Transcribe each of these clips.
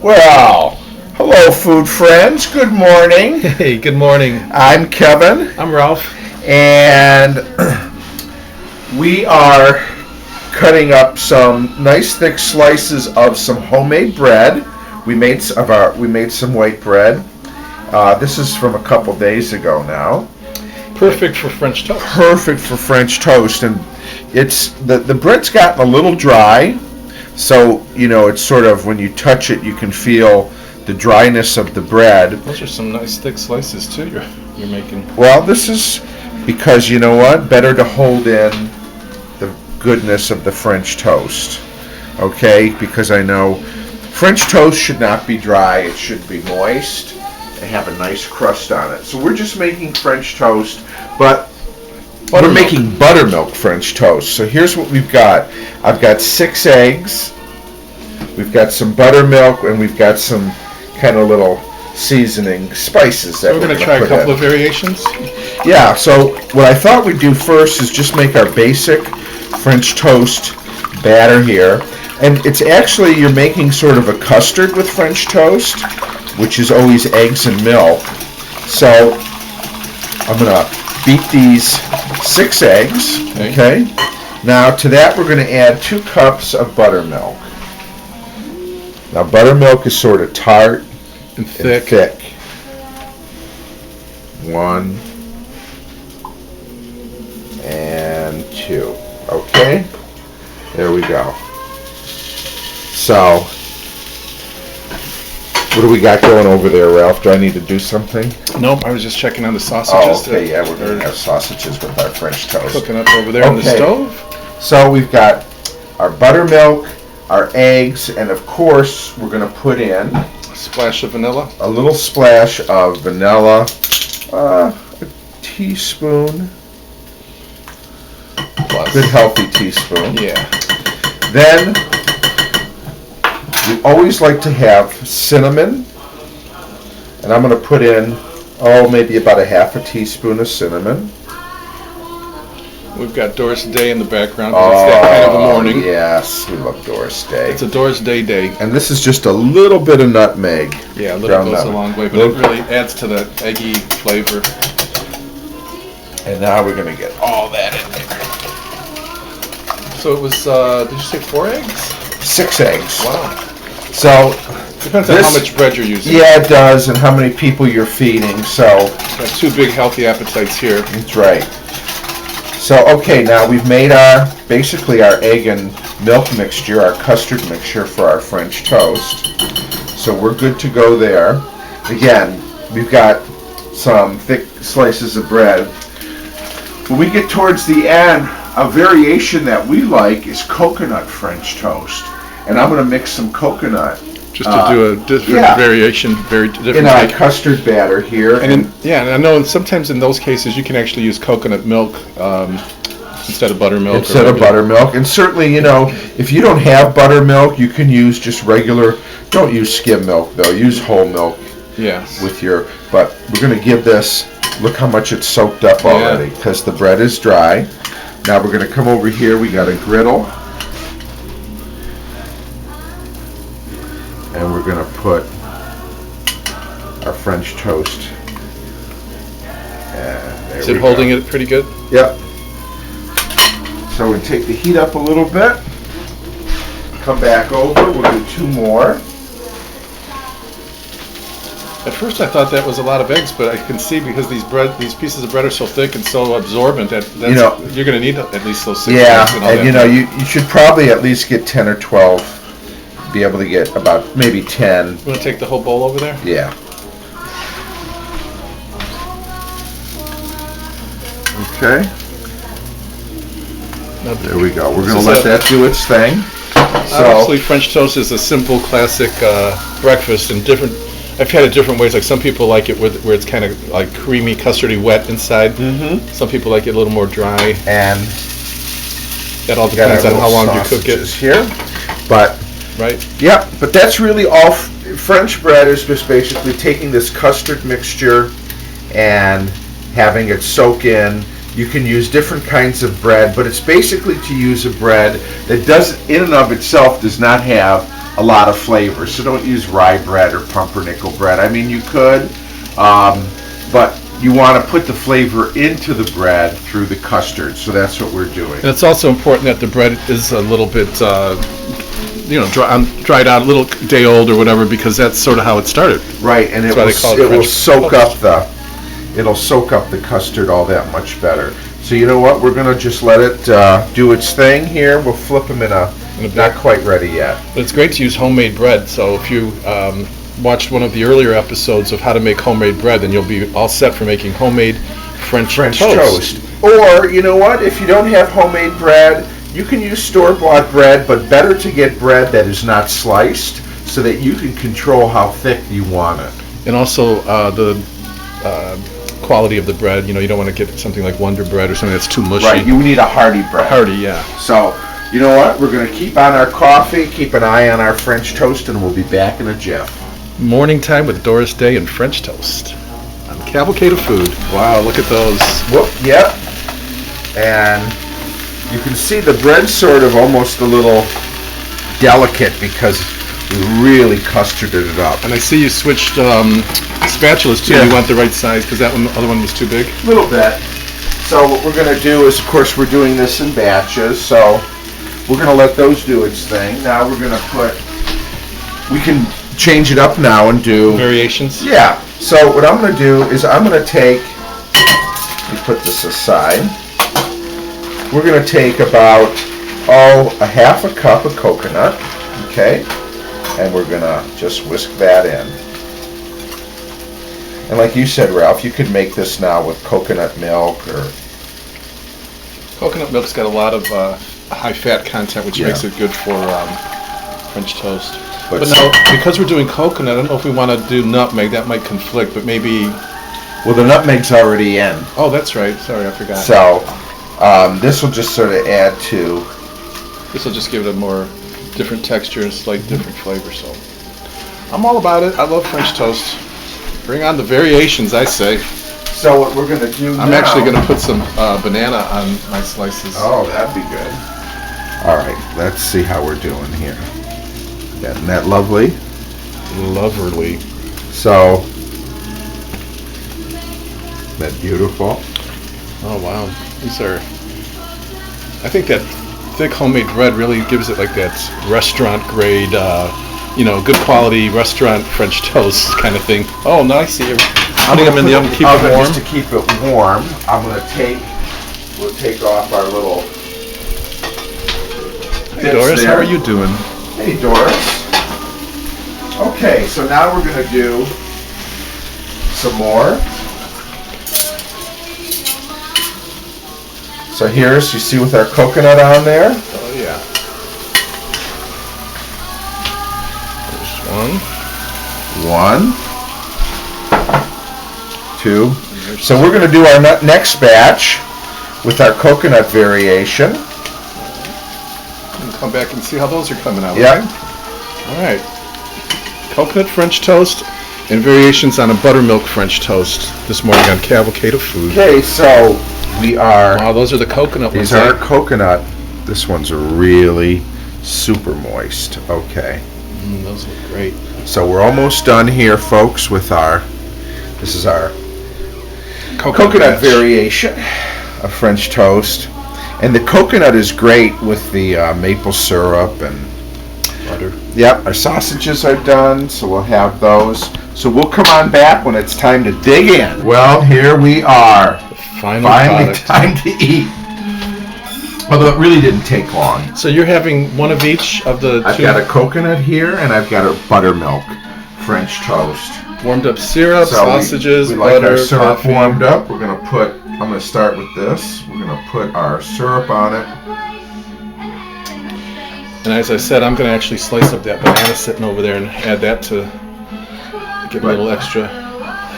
Well, hello, food friends. Good morning. Hey, good morning. I'm Kevin, I'm Ralph. and we are cutting up some nice thick slices of some homemade bread. We made some white bread. This is from a couple days ago now. Perfect for French toast. Perfect for French toast, and it's the bread's gotten a little dry. So, it's sort of, when you touch it, you can feel the dryness of the bread. Those are some nice thick slices, too, you're making. Well, this is because, you know what? Better to hold in the goodness of the French toast. Okay? Because I know French toast should not be dry. It should be moist and have a nice crust on it. So we're just making French toast, but we're making buttermilk French toast. So here's what we've got. I've got 6 eggs. We've got some buttermilk, and we've got some kind of little seasoning spices that we're going to try a couple of variations. Yeah, so what I thought we'd do first is just make our basic French toast batter here. And it's actually, you're making sort of a custard with French toast, which is always eggs and milk. So I'm going to beat these 6 eggs, okay? Now to that we're going to add 2 cups of buttermilk. Now buttermilk is sort of tart and thick. 1 and 2. Okay? There we go. So, what do we got going over there, Ralph? Do I need to do something? Nope, I was just checking on the sausages. Oh, okay, yeah, we're going to have sausages with our French toast. Cooking up over there on the stove. So we've got our buttermilk, our eggs, and of course we're going to put in a splash of vanilla. A little splash of vanilla, a teaspoon. Plus. Good healthy teaspoon. Yeah. Then we always like to have cinnamon, and I'm going to put in, maybe about a half a teaspoon of cinnamon. We've got Doris Day in the background. It's that kind of a morning. Yes, we love Doris Day. It's a Doris Day. And this is just a little bit of nutmeg. Yeah, a little goes a long way, but it really adds to the eggy flavor. And now we're going to get all that in there. So it was, did you say 4 eggs? 6 eggs. Wow. So depends on how much bread you're using. Yeah, it does, and how many people you're feeding. So got 2 big healthy appetites here. That's right. So okay, now we've made basically our egg and milk mixture, our custard mixture for our French toast. So we're good to go there. Again, we've got some thick slices of bread. When we get towards the end, a variation that we like is coconut French toast. And I'm going to mix some coconut. Just to do a different variation, very different. In our custard batter here. And I know sometimes in those cases you can actually use coconut milk instead of buttermilk. And certainly, if you don't have buttermilk, you can use just regular, don't use skim milk though, use whole milk. Yes. But we're going to give this, look how much it's soaked up already, because the bread is dry. Now we're going to come over here, we got a griddle. And we're going to put our French toast. Is it holding it pretty good? Yep. So we take the heat up a little bit. Come back over. We'll do 2 more. At first I thought that was a lot of eggs, but I can see because these pieces of bread are so thick and so absorbent that you're going to need at least those 6 eggs. And you should probably at least get 10 or 12. Be able to get about maybe 10. You want to take the whole bowl over there? Yeah. Okay. There we go. We're going to let that do its thing. Obviously, French toast is a simple, classic breakfast, and I've had it different ways. Like some people like it where it's kind of like creamy, custardy, wet inside. Mm-hmm. Some people like it a little more dry. And that all depends on how long you cook it. Here, but. Right? Yeah, but that's really all. French bread is just basically taking this custard mixture and having it soak in. You can use different kinds of bread, but it's basically to use a bread that in and of itself does not have a lot of flavor. So don't use rye bread or pumpernickel bread. I mean, you could, but you want to put the flavor into the bread through the custard. So that's what we're doing. And it's also important that the bread is a little bit, dried out, a little day old or whatever, because that's sort of how it started. Right, and it will soak up the custard all that much better. So you know what? We're going to just let it do its thing here. We'll flip them in a not quite ready yet. But it's great to use homemade bread. So if you watched one of the earlier episodes of how to make homemade bread, then you'll be all set for making homemade French toast. Or, you know what? If you don't have homemade bread, you can use store-bought bread, but better to get bread that is not sliced so that you can control how thick you want it. And also the quality of the bread. You don't want to get something like Wonder Bread or something that's too mushy. Right, you need a hearty bread. Hearty, yeah. So, you know what? We're going to keep on our coffee, keep an eye on our French toast, and we'll be back in a jiff. Morning time with Doris Day and French toast on Cavalcade of Food. Wow, look at those. Whoop, yep. And you can see the bread's sort of almost a little delicate because we really custarded it up. And I see you switched spatulas too. Yeah. You want the right size because that other one was too big? A little bit. So what we're going to do is, of course, we're doing this in batches, so we're going to let those do its thing. Now we're going to we can change it up now and do variations. Yeah. So what I'm going to do is I'm going to take, let me put this aside. We're going to take about, a half a cup of coconut, okay? And we're going to just whisk that in. And like you said, Ralph, you could make this now with coconut milk or... Coconut milk's got a lot of high fat content, which makes it good for French toast. But now, because we're doing coconut, I don't know if we want to do nutmeg. That might conflict, but maybe... Well, the nutmeg's already in. Oh, that's right. Sorry, I forgot. So, this will just sort of add to... This will just give it a more different texture and slight different flavor, so... I'm all about it. I love French toast. Bring on the variations, I say. So what we're going to do now... I'm actually going to put some banana on my slices. Oh, that'd be good. All right, let's see how we're doing here. Isn't that lovely? Lovely. So, isn't that beautiful? Oh, wow. These are... I think that thick homemade bread really gives it like that restaurant grade, good quality restaurant French toast kind of thing. Oh, now I see it. Putting them in the oven to keep it warm. Just to keep it warm, we'll take off our little... Hey, Doris, how are you doing? Hey, Doris. Okay, so now we're going to do some more. So you see with our coconut on there. Oh, yeah. There's one. Two. So we're going to do our next batch with our coconut variation. And come back and see how those are coming out. Yeah. Okay? All right. Coconut French toast and variations on a buttermilk French toast this morning on Cavalcade of Food. Okay, so we are... Wow, those are the coconut ones. These are coconut. This one's really super moist. Okay. Those look great. So we're almost done here, folks, with this is our coconut variation of French toast. And the coconut is great with the maple syrup and butter. Yep, our sausages are done, so we'll have those. So we'll come on back when it's time to dig in. Well, here we are. Finally time to eat. Although it really didn't take long. So you're having one of each of the I've got a coconut here, and I've got a buttermilk French toast. Warmed up syrup, so sausages, we butter, like our syrup coffee. warmed up. I'm going to start with this. We're going to put our syrup on it. And as I said, I'm going to actually slice up that banana sitting over there and add that to give a little extra.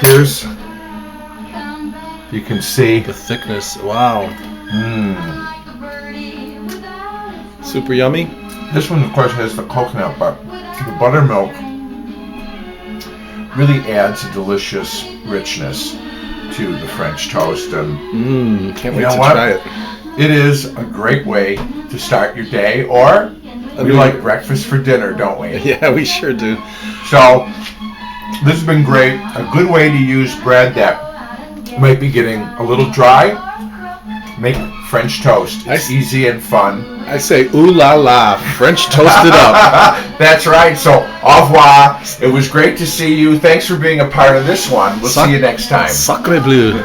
Here's, you can see the thickness. Wow. Super yummy. This one, of course, has the coconut, but the buttermilk really adds a delicious richness to the French toast. And can't wait to try it. It is a great way to start your day, or We like breakfast for dinner, don't we? Yeah, we sure do. So, this has been great. A good way to use bread that might be getting a little dry. Make French toast. It's easy and fun. I say, ooh la la, French toasted up. That's right. So, au revoir. It was great to see you. Thanks for being a part of this one. We'll see you next time. Sacre bleu.